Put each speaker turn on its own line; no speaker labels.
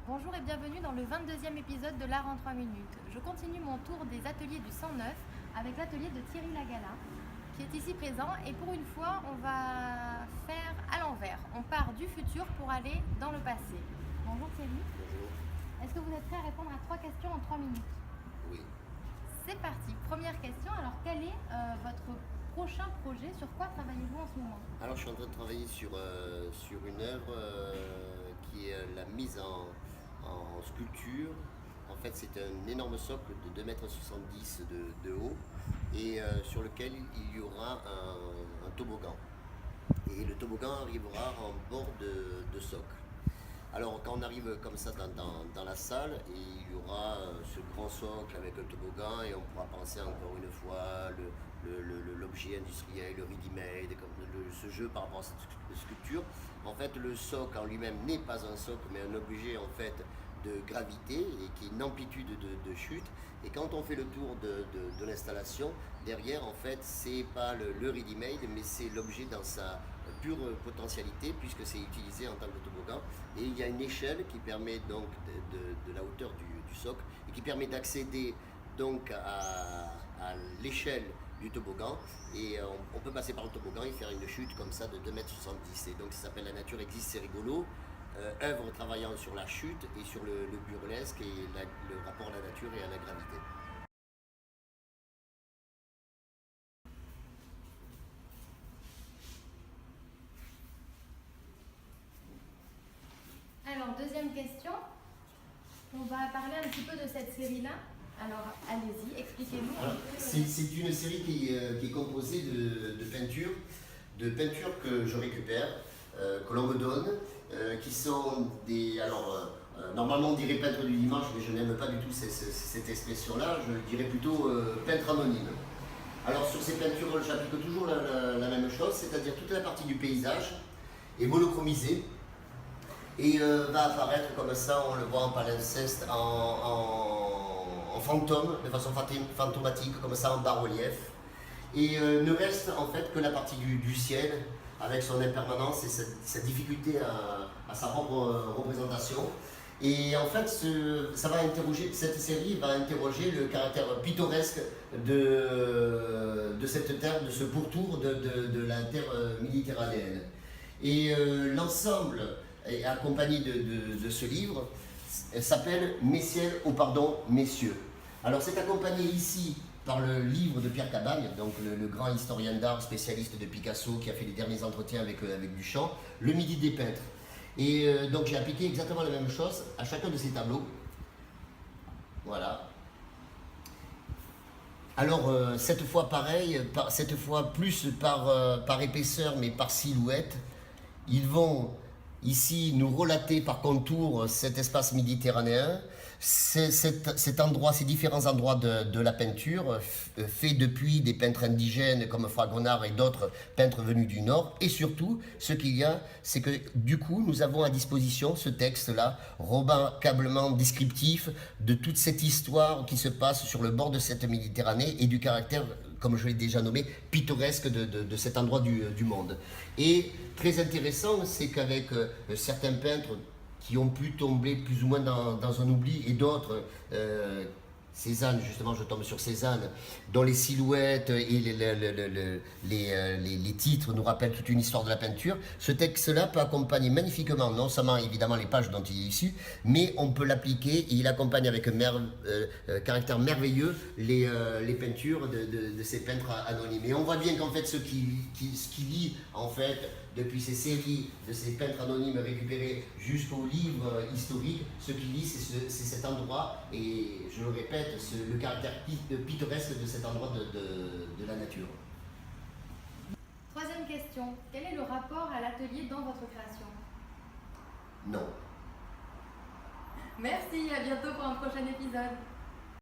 Bonjour et bienvenue dans le 22e épisode de l'Art en 3 minutes. Je continue mon tour des ateliers du 109 avec l'atelier de Thierry Lagala qui est ici présent, et pour une fois on va faire à l'envers. On part du futur pour aller dans le passé. Bonjour Thierry.
Bonjour.
Est-ce que vous êtes prêt à répondre à 3 questions en 3 minutes?
Oui.
C'est parti. Première question, alors quel est votre prochain projet? Sur quoi travaillez-vous en ce moment?
Alors je suis en train de travailler sur une œuvre qui est la mise en sculpture. En fait, c'est un énorme socle de 2,70 m de haut et sur lequel il y aura un toboggan. Et le toboggan arrivera en bord de socle. Alors quand on arrive comme ça dans la salle, et il y aura ce grand socle avec un toboggan, et on pourra penser encore une fois l'objet industriel, le ready-made, ce jeu par rapport à cette sculpture. En fait, le socle en lui-même n'est pas un socle, mais un objet en fait de gravité et qui est une amplitude de chute. Et quand on fait le tour de l'installation, derrière en fait c'est pas le ready-made, mais c'est l'objet dans sa pure potentialité, puisque c'est utilisé en tant que toboggan. Et il y a une échelle qui permet donc de la hauteur du socle et qui permet d'accéder donc à l'échelle du toboggan, et on peut passer par le toboggan et faire une chute comme ça de 2,70 m. Et donc ça s'appelle La nature existe, c'est rigolo. Œuvre travaillant sur la chute et sur le burlesque et le rapport à la nature et à la gravité.
Alors, deuxième question. On va parler un petit peu de cette série-là. Alors, allez-y, expliquez-nous.
C'est une série qui est composée de peintures que je récupère, que l'on me donne, qui sont des... Alors, normalement on dirait peintre du dimanche, mais je n'aime pas du tout cette expression-là, je dirais plutôt peintre anonyme. Alors sur ces peintures, j'applique toujours la même chose, c'est-à-dire toute la partie du paysage est monochromisée, et va apparaître comme ça, on le voit en palimpseste, en fantôme, de façon fantomatique, comme ça en bas-relief. Et ne reste en fait que la partie du ciel, avec son impermanence et sa difficulté à sa propre représentation. Et en fait, cette série va interroger le caractère pittoresque de cette terre, de ce pourtour de la terre méditerranéenne. Et l'ensemble est accompagné de ce livre, s'appelle Mes ciels, oh pardon, messieurs. Alors c'est accompagné ici par le livre de Pierre Cabagne, donc le grand historien d'art, spécialiste de Picasso, qui a fait les derniers entretiens avec Duchamp, Le Midi des peintres. Et donc j'ai appliqué exactement la même chose à chacun de ces tableaux. Voilà. Alors cette fois pareil, cette fois plus par épaisseur, mais par silhouette, ils vont ici nous relater par contour cet espace méditerranéen, cet endroit, ces différents endroits de la peinture, faits depuis des peintres indigènes comme Fragonard et d'autres peintres venus du Nord. Et surtout, ce qu'il y a, c'est que du coup, nous avons à disposition ce texte-là, remarquablement descriptif de toute cette histoire qui se passe sur le bord de cette Méditerranée et du caractère, comme je l'ai déjà nommé, pittoresque de cet endroit du monde. Et très intéressant, c'est qu'avec certains peintres qui ont pu tomber plus ou moins dans un oubli, et d'autres, Cézanne, justement je tombe sur Cézanne, dont les silhouettes et les titres nous rappellent toute une histoire de la peinture. Ce texte-là peut accompagner magnifiquement, non seulement évidemment les pages dont il est issu, mais on peut l'appliquer, et il accompagne avec caractère merveilleux les peintures de ces peintres anonymes. Et on voit bien qu'en fait ce qui lie en fait depuis ces séries de ces peintres anonymes récupérés jusqu'aux livres historiques, ce qui lie c'est cet endroit, et je le répète, le caractère pittoresque de cet endroit de la nature.
Troisième question. Quel est le rapport à l'atelier dans votre création?
Non.
Merci, à bientôt pour un prochain épisode.